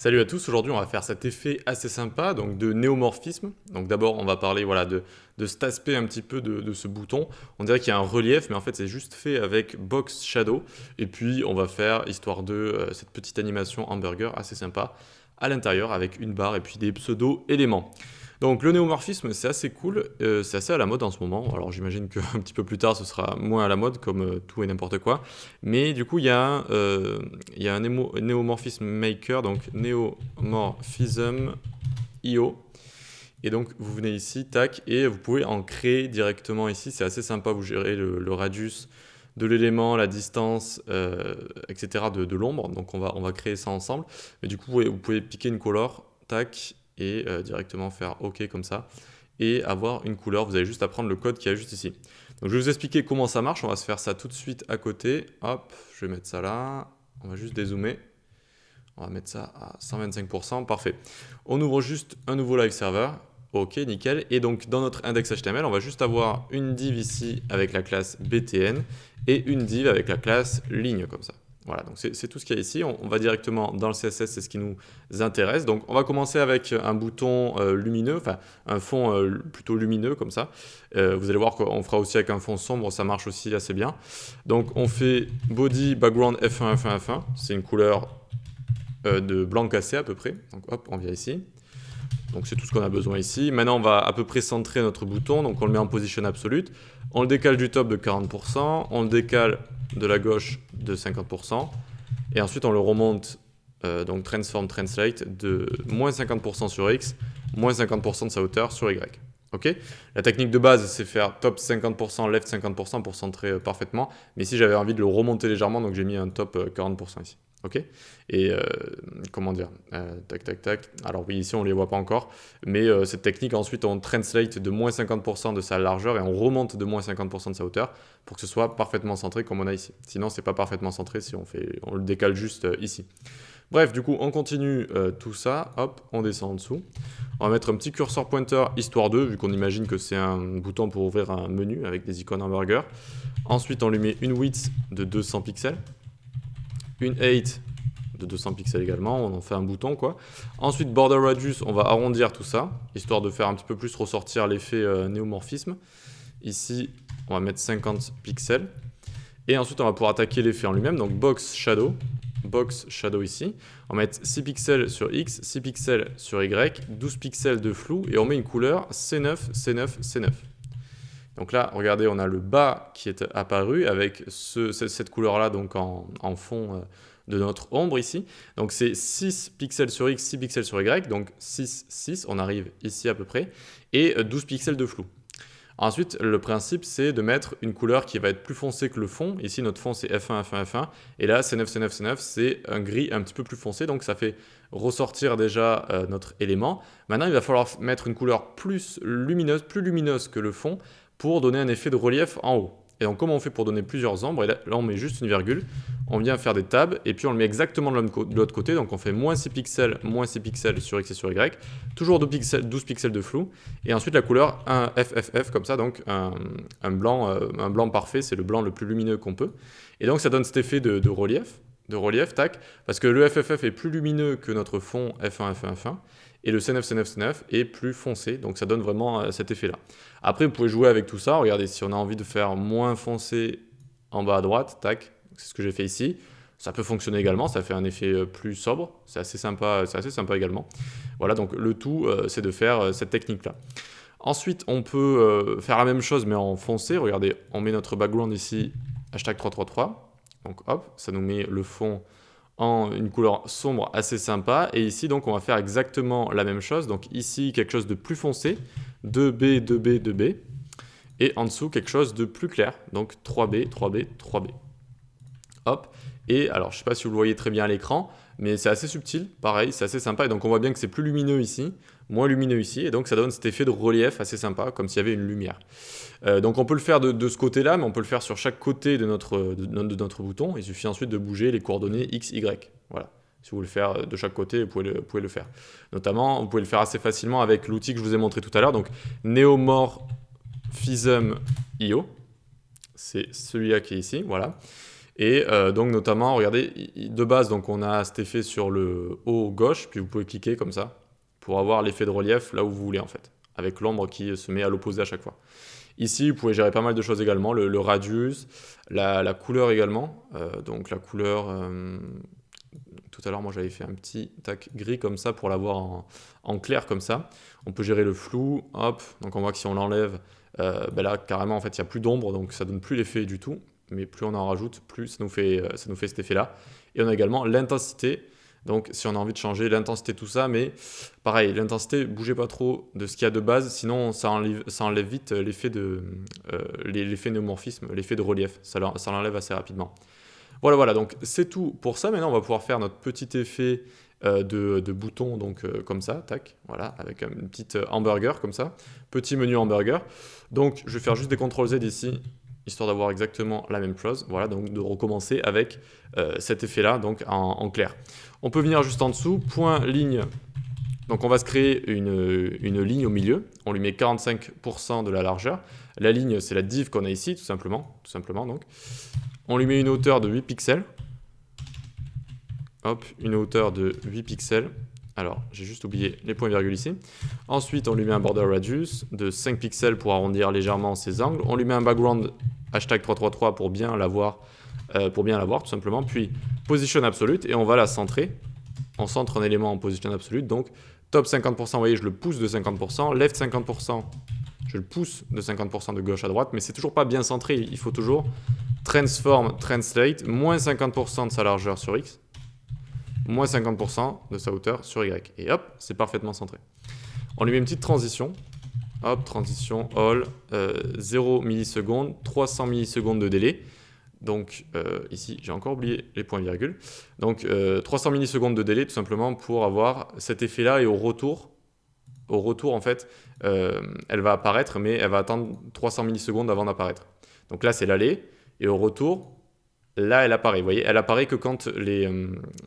Salut à tous, aujourd'hui on va faire cet effet assez sympa donc de néomorphisme. Donc d'abord on va parler voilà, de cet aspect un petit peu de ce bouton. On dirait qu'il y a un relief mais en fait c'est juste fait avec Box Shadow. Et puis on va faire, histoire de cette petite animation hamburger assez sympa à l'intérieur avec une barre et puis des pseudo-éléments. Donc le néomorphisme c'est assez cool, c'est assez à la mode en ce moment. Alors j'imagine qu'un petit peu plus tard ce sera moins à la mode comme tout et n'importe quoi. Mais du coup il y a un néomorphisme maker, donc néomorphism IO. Et donc vous venez ici, tac, et vous pouvez en créer directement ici. C'est assez sympa, vous gérez le radius de l'élément, la distance, etc. de l'ombre. Donc on va créer ça ensemble. Mais du coup vous pouvez piquer une color, tac, et directement faire OK comme ça. Et avoir une couleur, vous avez juste à prendre le code qui est juste ici. Donc je vais vous expliquer comment ça marche, on va se faire ça tout de suite à côté. Hop, je vais mettre ça là, on va juste dézoomer. On va mettre ça à 125%, parfait. On ouvre juste un nouveau live server, ok, nickel. Et donc dans notre index HTML, on va juste avoir une div ici avec la classe btn et une div avec la classe ligne comme ça. Voilà, donc c'est tout ce qu'il y a ici. On va directement dans le CSS, c'est ce qui nous intéresse. Donc on va commencer avec un bouton lumineux, enfin un fond plutôt lumineux comme ça. Vous allez voir qu'on fera aussi avec un fond sombre, ça marche aussi assez bien. Donc on fait body background F1, F1, F1. C'est une couleur de blanc cassé à peu près. Donc hop, on vient ici. Donc c'est tout ce qu'on a besoin ici. Maintenant on va à peu près centrer notre bouton, donc on le met en position absolute. On le décale du top de 40%, on le décale de la gauche de 50%, et ensuite on le remonte, donc transform translate, de moins 50% sur X, moins 50% de sa hauteur sur Y. Ok, la technique de base c'est faire top 50%, left 50% pour centrer parfaitement, mais ici j'avais envie de le remonter légèrement, donc j'ai mis un top 40% ici. Ok, et comment dire, tac tac tac, alors oui ici on ne les voit pas encore, mais cette technique ensuite on translate de moins 50% de sa largeur et on remonte de moins 50% de sa hauteur pour que ce soit parfaitement centré comme on a ici. Sinon c'est pas parfaitement centré si on le décale juste ici. Bref, du coup on continue tout ça, hop, on descend en dessous. On va mettre un petit curseur pointer histoire 2 vu qu'on imagine que c'est un bouton pour ouvrir un menu avec des icônes hamburger. Ensuite on lui met une width de 200 pixels. Une height de 200 pixels également, on en fait un bouton quoi. Ensuite border radius, on va arrondir tout ça, histoire de faire un petit peu plus ressortir l'effet néomorphisme. Ici, on va mettre 50 pixels. Et ensuite, on va pouvoir attaquer l'effet en lui-même, donc box shadow ici. On va mettre 6 pixels sur X, 6 pixels sur Y, 12 pixels de flou, et on met une couleur C9, C9, C9. Donc là, regardez, on a le bas qui est apparu avec cette couleur-là donc en fond de notre ombre ici. Donc c'est 6 pixels sur X, 6 pixels sur Y, donc 6, 6, on arrive ici à peu près, et 12 pixels de flou. Ensuite, le principe, c'est de mettre une couleur qui va être plus foncée que le fond. Ici, notre fond, c'est F1, F1, F1. Et là, C9, C9, C9, c'est un gris un petit peu plus foncé. Donc, ça fait ressortir déjà notre élément. Maintenant, il va falloir mettre une couleur plus lumineuse que le fond pour donner un effet de relief en haut. Et donc, comment on fait pour donner plusieurs ombres? Et là, on met juste une virgule. On vient faire des tabs et puis on le met exactement de l'autre côté. Donc, on fait moins 6 pixels sur X et sur Y. Toujours 12 pixels de flou. Et ensuite, la couleur un FFF comme ça. Donc, un blanc parfait. C'est le blanc le plus lumineux qu'on peut. Et donc, ça donne cet effet de relief, tac. Parce que le FFF est plus lumineux que notre fond F1, F1, F1. Et le C9, C9, C9 est plus foncé, donc ça donne vraiment cet effet-là. Après, vous pouvez jouer avec tout ça. Regardez, si on a envie de faire moins foncé en bas à droite, tac, c'est ce que j'ai fait ici. Ça peut fonctionner également, ça fait un effet plus sobre. C'est assez sympa également. Voilà, donc le tout, c'est de faire cette technique-là. Ensuite, on peut faire la même chose, mais en foncé. Regardez, on met notre background ici, hashtag 333. Donc hop, ça nous met le fond en une couleur sombre assez sympa. Et ici, donc, on va faire exactement la même chose. Donc ici, quelque chose de plus foncé, 2B, 2B, 2B. Et en dessous, quelque chose de plus clair, donc 3B, 3B, 3B. Hop. Et alors, je ne sais pas si vous le voyez très bien à l'écran, mais c'est assez subtil, pareil, c'est assez sympa. Et donc, on voit bien que c'est plus lumineux ici, moins lumineux ici. Et donc, ça donne cet effet de relief assez sympa, comme s'il y avait une lumière. Donc, on peut le faire de ce côté-là, mais on peut le faire sur chaque côté de notre bouton. Il suffit ensuite de bouger les coordonnées X, Y. Voilà. Si vous voulez le faire de chaque côté, vous pouvez le faire. Notamment, vous pouvez le faire assez facilement avec l'outil que je vous ai montré tout à l'heure, donc Neomorphism.io. C'est celui-là qui est ici, voilà. Et donc notamment, regardez, de base, donc on a cet effet sur le haut gauche, puis vous pouvez cliquer comme ça pour avoir l'effet de relief là où vous voulez en fait, avec l'ombre qui se met à l'opposé à chaque fois. Ici, vous pouvez gérer pas mal de choses également, le radius, la couleur également. Donc la couleur, tout à l'heure, moi j'avais fait un petit tac gris comme ça pour l'avoir en clair comme ça. On peut gérer le flou, hop, donc on voit que si on l'enlève, ben là carrément en fait il n'y a plus d'ombre, donc ça donne plus l'effet du tout. Mais plus on en rajoute, plus ça nous fait cet effet-là. Et on a également l'intensité. Donc si on a envie de changer l'intensité, tout ça, mais pareil, l'intensité, bougez pas trop de ce qu'il y a de base, sinon ça enlève vite l'effet néomorphisme, l'effet de relief, ça l'enlève assez rapidement. Voilà, donc c'est tout pour ça. Maintenant on va pouvoir faire notre petit effet de bouton, donc comme ça, tac, voilà, avec une petite hamburger comme ça, petit menu hamburger. Donc je vais faire juste des CTRL-Z ici, histoire d'avoir exactement la même chose, voilà, donc de recommencer avec cet effet-là, donc en clair. On peut venir juste en dessous, point, ligne, donc on va se créer une ligne au milieu, on lui met 45% de la largeur, la ligne c'est la div qu'on a ici, tout simplement donc. On lui met une hauteur de 8 pixels, hop, une hauteur de 8 pixels, alors j'ai juste oublié les points virgules ici. Ensuite on lui met un border radius de 5 pixels pour arrondir légèrement ses angles, on lui met un background hashtag 333 pour bien l'avoir tout simplement, puis position absolute et on va la centrer. On centre un élément en position absolute, donc top 50%, vous voyez je le pousse de 50%, left 50%, je le pousse de 50% de gauche à droite, mais c'est toujours pas bien centré, il faut toujours transform, translate, moins 50% de sa largeur sur X, moins 50% de sa hauteur sur Y, et hop, c'est parfaitement centré. On lui met une petite transition, hop, transition, all, 0 millisecondes, 300 millisecondes de délai. Donc ici, j'ai encore oublié les points virgules. Donc 300 millisecondes de délai tout simplement pour avoir cet effet-là et au retour en fait, elle va apparaître mais elle va attendre 300 millisecondes avant d'apparaître. Donc là, c'est l'aller et au retour, là, elle apparaît. Vous voyez, elle apparaît que quand les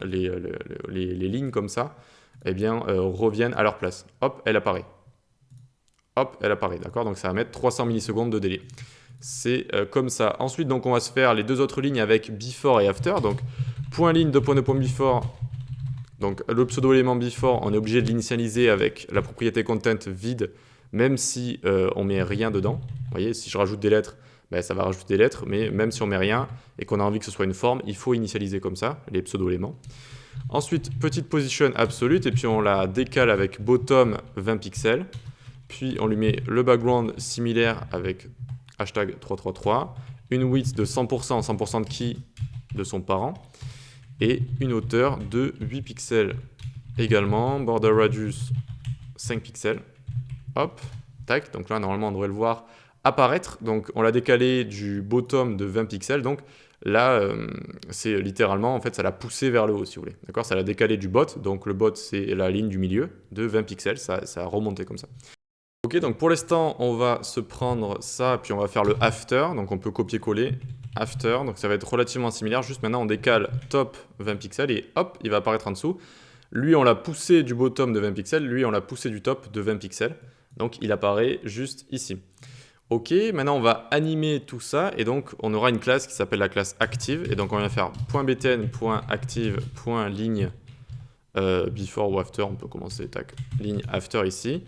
lignes comme ça eh bien, reviennent à leur place. Hop, elle apparaît. Hop, elle apparaît, d'accord? Donc ça va mettre 300 millisecondes de délai. C'est comme ça. Ensuite, donc, on va se faire les deux autres lignes avec before et after. Donc, point ligne, deux points before. Donc, le pseudo-élément before, on est obligé de l'initialiser avec la propriété content vide, même si on met rien dedans. Vous voyez, si je rajoute des lettres, ben, ça va rajouter des lettres, mais même si on met rien et qu'on a envie que ce soit une forme, il faut initialiser comme ça, les pseudo-éléments. Ensuite, petite position absolute, et puis on la décale avec bottom 20 pixels. Puis, on lui met le background similaire avec hashtag 333, une width de 100%, 100% de qui de son parent, et une hauteur de 8 pixels également, border radius 5 pixels, hop, tac, donc là normalement on devrait le voir apparaître, donc on l'a décalé du bottom de 20 pixels, donc là c'est littéralement, en fait ça l'a poussé vers le haut si vous voulez, d'accord, ça l'a décalé du bot, donc le bot c'est la ligne du milieu de 20 pixels, ça a remonté comme ça. Ok, donc pour l'instant, on va se prendre ça, puis on va faire le after. Donc on peut copier-coller after. Donc ça va être relativement similaire. Juste maintenant, on décale top 20 pixels et hop, il va apparaître en dessous. Lui, on l'a poussé du bottom de 20 pixels. Lui, on l'a poussé du top de 20 pixels. Donc il apparaît juste ici. Ok, maintenant on va animer tout ça. Et donc on aura une classe qui s'appelle la classe active. Et donc on va faire .btn, .active, .ligne before ou after. On peut commencer, tac, ligne after ici.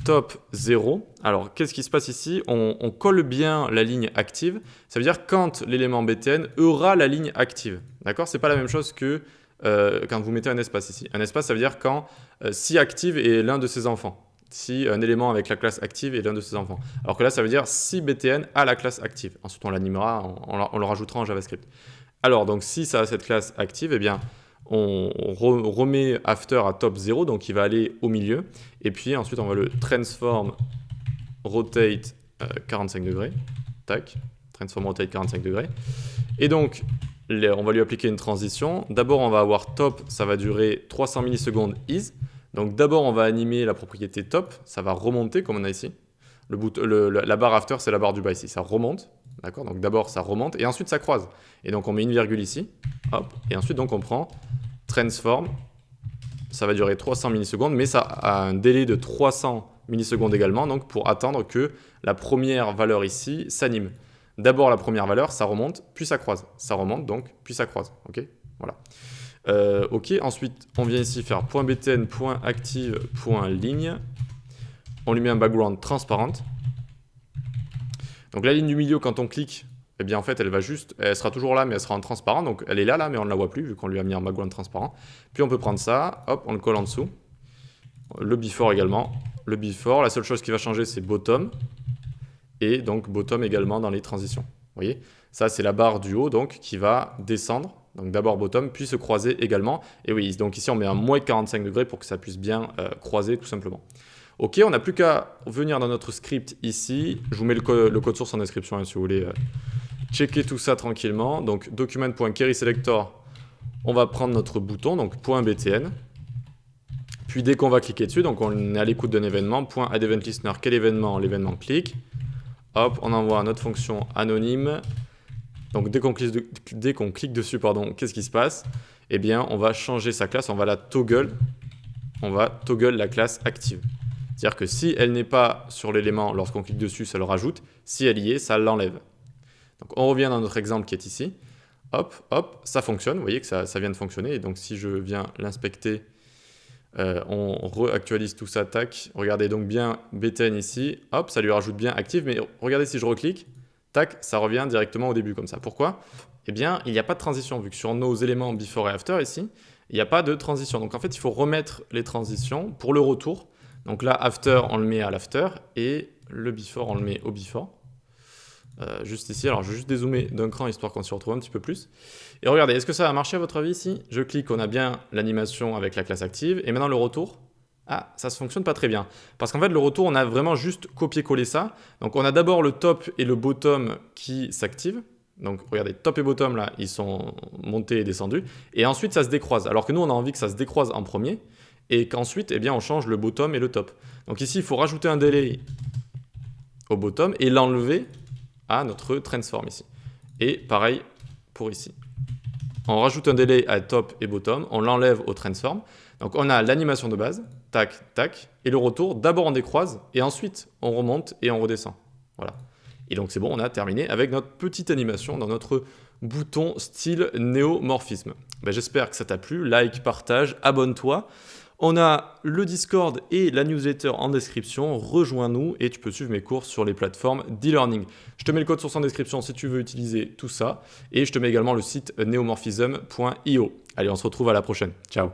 Top 0. Alors, qu'est-ce qui se passe ici? On colle bien la ligne active. Ça veut dire quand l'élément btn aura la ligne active. D'accord? C'est pas la même chose que quand vous mettez un espace ici. Un espace, ça veut dire quand si active est l'un de ses enfants. Si un élément avec la classe active est l'un de ses enfants. Alors que là, ça veut dire si btn a la classe active. Ensuite, on l'animera, on le rajoutera en JavaScript. Alors, donc, si ça a cette classe active, eh bien, on remet after à top 0, donc il va aller au milieu. Et puis ensuite, on va le transform rotate 45 degrés. Tac, transform rotate 45 degrés. Et donc, on va lui appliquer une transition. D'abord, on va avoir top, ça va durer 300 millisecondes is. Donc d'abord, on va animer la propriété top, ça va remonter comme on a ici. La barre after, c'est la barre du bas ici, ça remonte. D'accord, donc d'abord ça remonte et ensuite ça croise. Et donc on met une virgule ici, hop, et ensuite donc on prend transform, ça va durer 300 millisecondes, mais ça a un délai de 300 millisecondes également, donc pour attendre que la première valeur ici s'anime. D'abord la première valeur, ça remonte, puis ça croise. Ça remonte donc, puis ça croise. Ok, voilà. Ok, ensuite on vient ici faire .btn, .active, .ligne. On lui met un background transparente. Donc la ligne du milieu, quand on clique, eh bien en fait elle sera toujours là mais elle sera en transparent. Donc elle est là mais on ne la voit plus vu qu'on lui a mis un background transparent. Puis on peut prendre ça, hop, on le colle en dessous. Le before également. Le before, la seule chose qui va changer c'est bottom. Et donc bottom également dans les transitions. Vous voyez, ça c'est la barre du haut donc qui va descendre. Donc d'abord bottom, puis se croiser également. Et oui, donc ici on met un moins 45 degrés pour que ça puisse bien croiser tout simplement. Ok, on n'a plus qu'à venir dans notre script ici. Je vous mets le code source en description hein, si vous voulez checker tout ça tranquillement. Donc document.querySelector, on va prendre notre bouton, donc .btn. Puis dès qu'on va cliquer dessus, donc on est à l'écoute d'un événement, .addEventListener, quel événement? L'événement clique. Hop, on envoie notre fonction anonyme. Donc dès qu'on clique dessus, qu'est-ce qui se passe? Eh bien, on va changer sa classe, on va la toggle. On va toggle la classe active. C'est-à-dire que si elle n'est pas sur l'élément, lorsqu'on clique dessus, ça le rajoute. Si elle y est, ça l'enlève. Donc on revient dans notre exemple qui est ici. Hop, hop, ça fonctionne. Vous voyez que ça vient de fonctionner. Et donc si je viens l'inspecter, on réactualise tout ça, tac. Regardez donc bien btn ici. Hop, ça lui rajoute bien active. Mais regardez si je reclique, tac, ça revient directement au début comme ça. Pourquoi? Eh bien, il n'y a pas de transition. Vu que sur nos éléments before et after ici, il n'y a pas de transition. Donc en fait, il faut remettre les transitions pour le retour. Donc là, after, on le met à l'after et le before, on le met au before. Juste ici, alors je vais juste dézoomer d'un cran histoire qu'on s'y retrouve un petit peu plus. Et regardez, est-ce que ça a marché à votre avis ici? Je clique, on a bien l'animation avec la classe active. Et maintenant le retour, ah, ça ne fonctionne pas très bien. Parce qu'en fait, le retour, on a vraiment juste copié-collé ça. Donc on a d'abord le top et le bottom qui s'activent. Donc regardez, top et bottom là, ils sont montés et descendus. Et ensuite, ça se décroise. Alors que nous, on a envie que ça se décroise en premier. Et qu'ensuite, eh bien, on change le bottom et le top. Donc ici, il faut rajouter un délai au bottom et l'enlever à notre transform ici. Et pareil pour ici. On rajoute un délai à top et bottom, on l'enlève au transform. Donc on a l'animation de base, tac, tac, et le retour, d'abord on décroise, et ensuite on remonte et on redescend. Voilà. Et donc c'est bon, on a terminé avec notre petite animation dans notre bouton style néomorphisme. Ben, j'espère que ça t'a plu, like, partage, abonne-toi. On a le Discord et la newsletter en description, rejoins-nous et tu peux suivre mes cours sur les plateformes d'e-learning. Je te mets le code source en description si tu veux utiliser tout ça et je te mets également le site neomorphism.io. Allez, on se retrouve à la prochaine. Ciao.